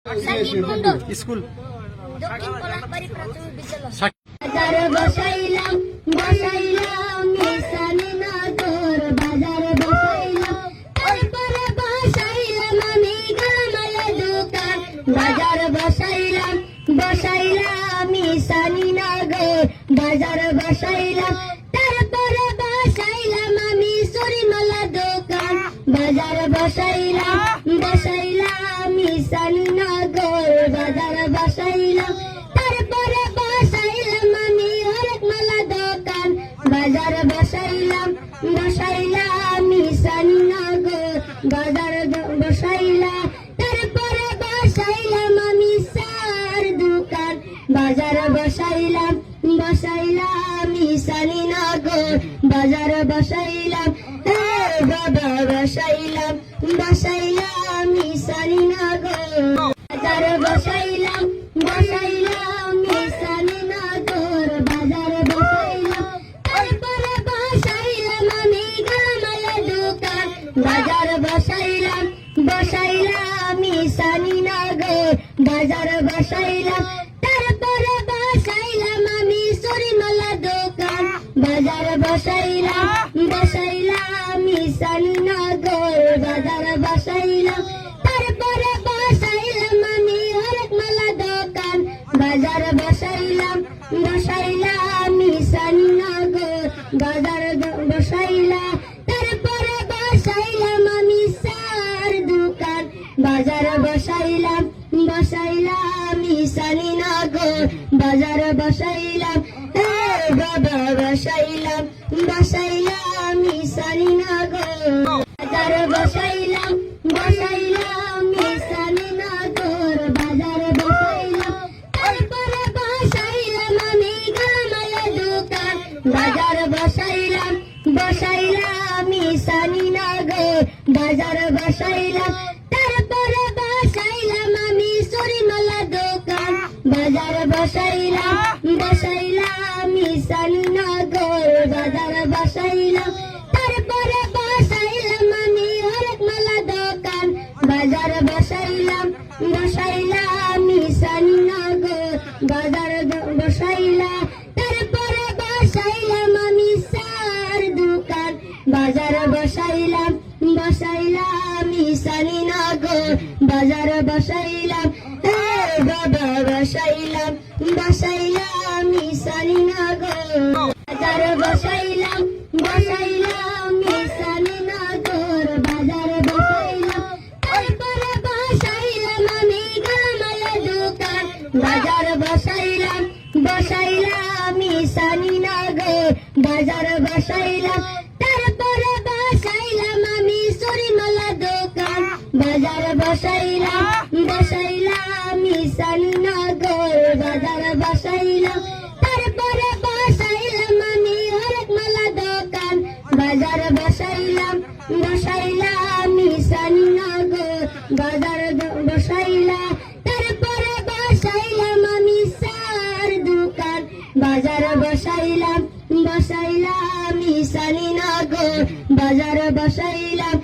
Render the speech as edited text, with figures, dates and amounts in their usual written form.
School দক্ষিণ পলাশবাড়ি প্রাথমিক বিদ্যালয়। বাজার বসাইলাম বসাইলাম মিশানি নগর বাজার বসাইলাম তারপরে বসাইলাম আমি গামালে দোকান বাজার বসাইলাম বসাইলাম মিশানি নগর বাজার বসাইলাম তারপরে বসাইলাম আমি সরিমালা দোকান বাজার বসাইলাম বসাইলাম মিশানি নগর বাজার বসাইলাম তারপরে বসাইলাম আমি হরেক মালা দোকান বাজার বসাইলাম বসাইলাম মিশানি নগর বাজার বসাইলাম তারপরে বসাইলাম আমি সার দোকান বাজার বসাইলাম বসাইলাম মিশানি নগর বাজার বসাইলাম বাবা বসাইলাম বসাইলাম মিশানি নগর বাজার বসাইলাম বসাইলাম মিশানি নগর বাজার বসাইলাম তারপরে বসাইলাম আমি গামালে দোকান বাজার বসাইলাম বসাইলাম মিশানি নগর বাজার বসাইলাম তারপরে বসাইলাম আমি সরিমালা দোকান বাজার বসাইলাম বসাইলাম মিশানি নগর বাজার বসাইলাম তারপরে বসাইলাম আমি হরেক মালা দোকান বাজার বসাইলাম বসাইলাম মিশানি নগর বাজার বসাইলাম তারপরে বসাইলাম আমি সার দোকান বাজার বসাইলাম বসাইলাম মিশানি নগর বাজার বসাইলাম বাবা বসাইলাম বসাইলাম মিশানি নগর বাজার বসাইলাম বসাইলাম মিশানি নগর বাজার বসাইলাম তারপরে বসাইলাম আমি গামালে দোকান বাজার বসাইলাম বসাইলাম মিশানি নগর বাজার বসাইলাম তারপরে বসাইলাম আমি সরিমালা দোকান বাজার বসাইলাম বসাইলাম মিশানি নগর বাজার বসাইলাম তারপরে বসাইলাম আমি হরেক মালা দোকান বাজার বসাইলাম বসাইলাম মিশানি নগর বাজার বসাইলাম তারপরে বসাইলাম আমি সার দোকান বাজার বসাইলাম বসাইলাম মিশানি নগর বাজার বসাইলাম বাবা বসাইলাম বসাইলাম মিশানি নগর বাজার বসাইলাম বসাইলাম মিশানি নগর বাজার বসাইলাম তারপরে বসাইলাম আমি গামালে দোকান বাজার বসাইলাম বসাইলাম মিশানি নগর বাজার বসাইলাম তারপরে বসাইলাম আমি সরিমালা দোকান বাজার বসাইলাম বসাইলাম মিশানি নগর বাজার বসাইলাম তারপরে বসাইলাম আমি হরেক মালা দোকান বাজার বসাইলাম বসাইলাম মিশানি নগর বাজার বসাইলাম তারপরে বসাইলাম আমি সার দোকান বাজার বসাইলাম বসাইলাম মিশানি নগর বাজার বসাইলাম